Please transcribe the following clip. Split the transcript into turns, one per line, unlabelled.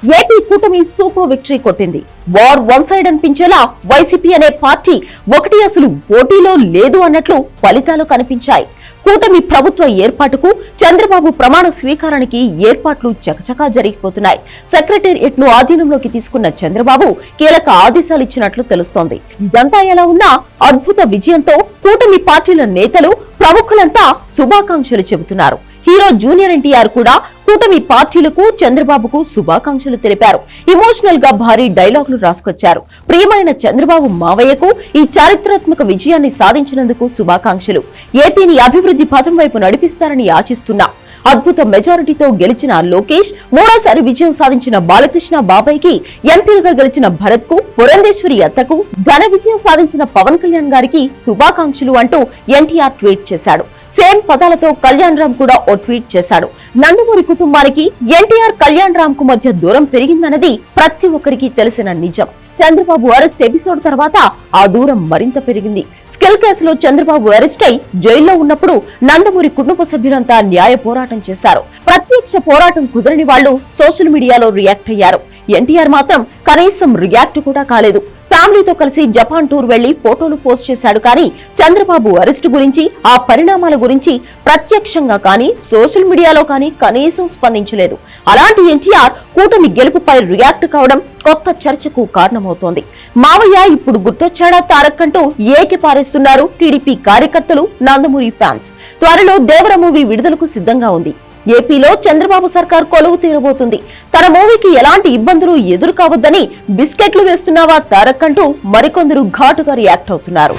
AP కూటమి super victory కొట్టింది. War one side అనిపించేలా వైసీపీ అనే పార్టీ ఒకటి అసలు పోటీలో లేదు అన్నట్లు ఫలితాలు కనిపించాయి. కూటమి ప్రభుత్వ ఏర్పాటుకు చంద్రబాబు ప్రమాణ స్వీకారానికి ఏర్పాట్లు చకచకా జరిగిపోతున్నాయి. సెక్రటేరియట్ ను ఆధీనంలోకి తీసుకున్న చంద్రబాబు కీలక ఆదేశాలు ఇచ్చినట్లు తెలుస్తోంది. ఇదంతా ఎలా ఉన్నా అద్భుత విజయంతో కూటమి పార్టీల నేతలు ప్రముఖులంతా శుభాకాంక్షలు చెబుతున్నారు. హీరో జూనియర్ ఎన్టీఆర్ కూడా కూటమి పార్టీలకు చంద్రబాబుకు శుభాకాంక్షలు తెలిపారు. ఎమోషనల్ గా భారీ డైలాగులు రాసుకొచ్చారు. ప్రియమైన చంద్రబాబు మావయ్యకు ఈ చారిత్రాత్మక విజయాన్ని సాధించినందుకు శుభాకాంక్షలు. ఏపీని అభివృద్ధి పథం వైపు నడిపిస్తారని ఆశిస్తున్నా. అద్భుత మెజారిటీతో గెలిచిన లోకేష్, మూడోసారి విజయం సాధించిన బాలకృష్ణ బాబాయ్కి, ఎంపీలుగా గెలిచిన భరత్ కు, పురంధేశ్వరి అత్తకు, ఘన విజయం సాధించిన పవన్ కళ్యాణ్ గారికి శుభాకాంక్షలు అంటూ ఎన్టీఆర్ ట్వీట్ చేశాడు. సేమ్ పదాలతో కళ్యాణ్ రామ్ కూడా ఓ ట్వీట్ చేశాడు. నందమూరి కుటుంబానికి ఎన్టీఆర్ కళ్యాణ్ రామ్ కు మధ్య దూరం పెరిగిందన్నది ప్రతి ఒక్కరికి తెలిసిన నిజం. చంద్రబాబు అరెస్ట్ ఎపిసోడ్ తర్వాత ఆ దూరం మరింత పెరిగింది. స్కిల్ కేసులో చంద్రబాబు అరెస్ట్ అయి జైల్లో ఉన్నప్పుడు నందమూరి కుటుంబ సభ్యులంతా న్యాయ పోరాటం చేశారు. ప్రత్యక్ష పోరాటం కుదరని వాళ్లు సోషల్ మీడియాలో రియాక్ట్ అయ్యారు. ఎన్టీఆర్ మాత్రం కనీసం రియాక్ట్ కూడా కాలేదు. ఫ్యామిలీతో కలిసి జపాన్ టూర్ వెళ్లి ఫోటోలు పోస్ట్ చేశాడు. కానీ చంద్రబాబు అరెస్టు గురించి, ఆ పరిణామాల గురించి ప్రత్యక్షంగా కానీ సోషల్ మీడియాలో కానీ కనీసం స్పందించలేదు. అలాంటి ఎన్టీఆర్ కూటమి గెలుపుపై రియాక్ట్ కావడం కొత్త చర్చకు కారణమవుతోంది. మావయ్య ఇప్పుడు గుర్తొచ్చాడా తారక్ అంటూ ఏకి పారేస్తున్నారు టీడీపీ కార్యకర్తలు, నందమూరి ఫ్యాన్స్. త్వరలో దేవర మూవీ విడుదలకు సిద్ధంగా ఉంది. ఏపీలో చంద్రబాబు సర్కార్ కొలువు తీరబోతుంది. తన మూవీకి ఎలాంటి ఇబ్బందులు ఎదురు కావద్దని బిస్కెట్లు వేస్తున్నావా తారక్ అంటూ మరికొందరు ఘాటుగా రియాక్ట్ అవుతున్నారు.